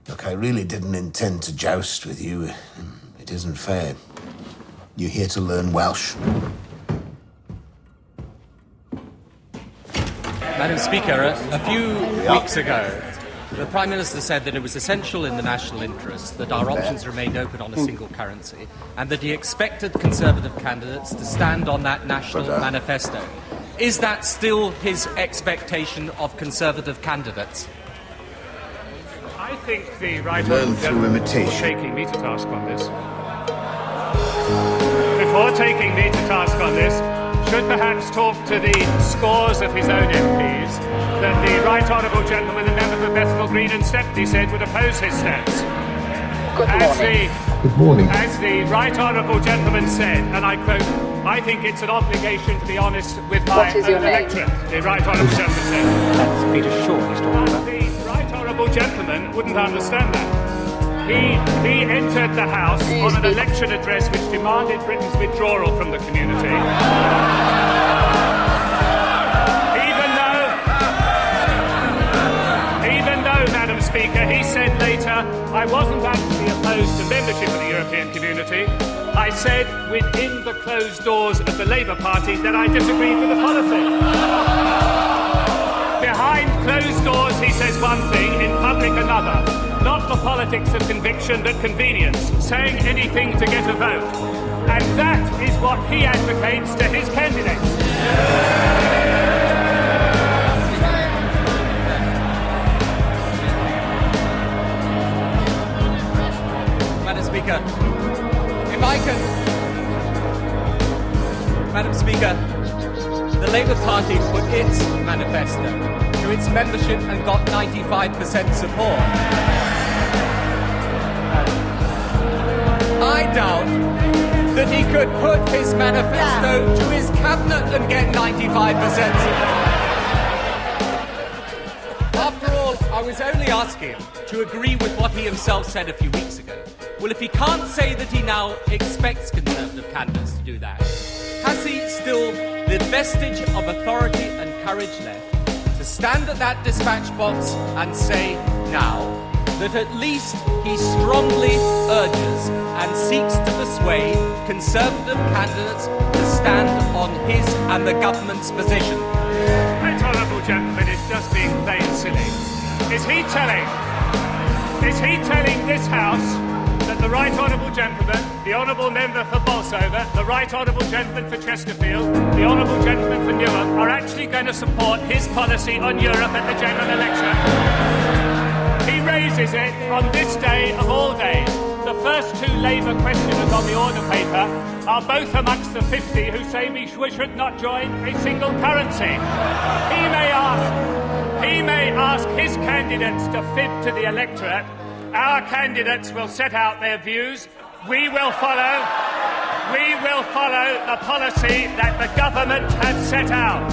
Look, I really didn't intend to joust with you. It isn't fair. You're here to learn Welsh. Madam Speaker, a few weeks ago, the Prime Minister said that it was essential in the national interest that our options remained open on a single currency, and that he expected Conservative candidates to stand on that national manifesto. Is that still his expectation of Conservative candidates? I think the right honourable gentleman is taking me to task on this. Before taking me to task on this, should perhaps talk to the scores of his own MPs that the right honourable gentleman, the member for Bethnal Green and Stepney, said would oppose his stance. Good morning. As the right honourable gentleman said, and I quote, I think it's an obligation to be honest with my own electorate, the right honourable gentleman said. That's Peter Shaw he's talking about. The right honourable gentleman wouldn't understand that. He entered the House on an election address which demanded Britain's withdrawal from the community. Even though, Madam Speaker, he said later, I wasn't actually opposed to membership of the European community. I said within the closed doors of the Labour Party that I disagreed with the policy. Behind closed doors, he says one thing, in public another. Not the politics of conviction, but convenience, saying anything to get a vote. And that is what he advocates to his candidates. Madam Speaker, if I can... Madam Speaker, the Labour Party put its manifesto to its membership and got 95% support. I doubt that he could put his manifesto to his cabinet and get 95% support. After all, I was only asking him to agree with what he himself said a few weeks ago. Well, if he can't say that he now expects Conservative candidates to do that, has he still the vestige of authority and courage left to stand at that dispatch box and say now that at least he strongly urges and seeks to persuade Conservative candidates to stand on his and the government's position? That honourable gentleman is just being plain silly. Is he telling this House that the right honourable gentleman, the honourable member for Bolsover, the right honourable gentleman for Chesterfield, the honourable gentleman for Newark are actually going to support his policy on Europe at the general election? He raises it on this day of all days. The first two Labour questioners on the order paper are both amongst the 50 who say we should not join a single currency. He may ask his candidates to fib to the electorate. Our candidates will set out their views. We will follow the policy that the government has set out.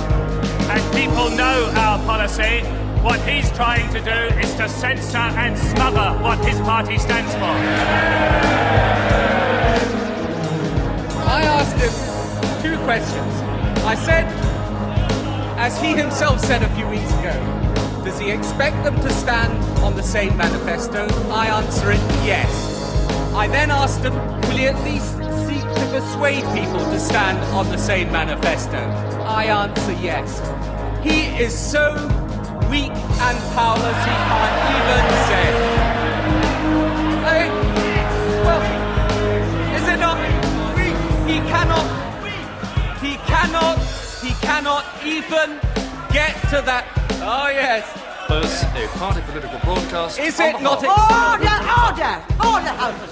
And people know our policy. What he's trying to do is to censor and smother what his party stands for. I asked him two questions. I said, as he himself said a few weeks ago, does he expect them to stand on the same manifesto? I answer it yes. I then asked him, will he at least seek to persuade people to stand on the same manifesto? I answer yes. He is so weak and powerless he can't even say. Well, is it not weak? He cannot even get to that. Oh yes. A party political broadcast. Is it not? Order, House.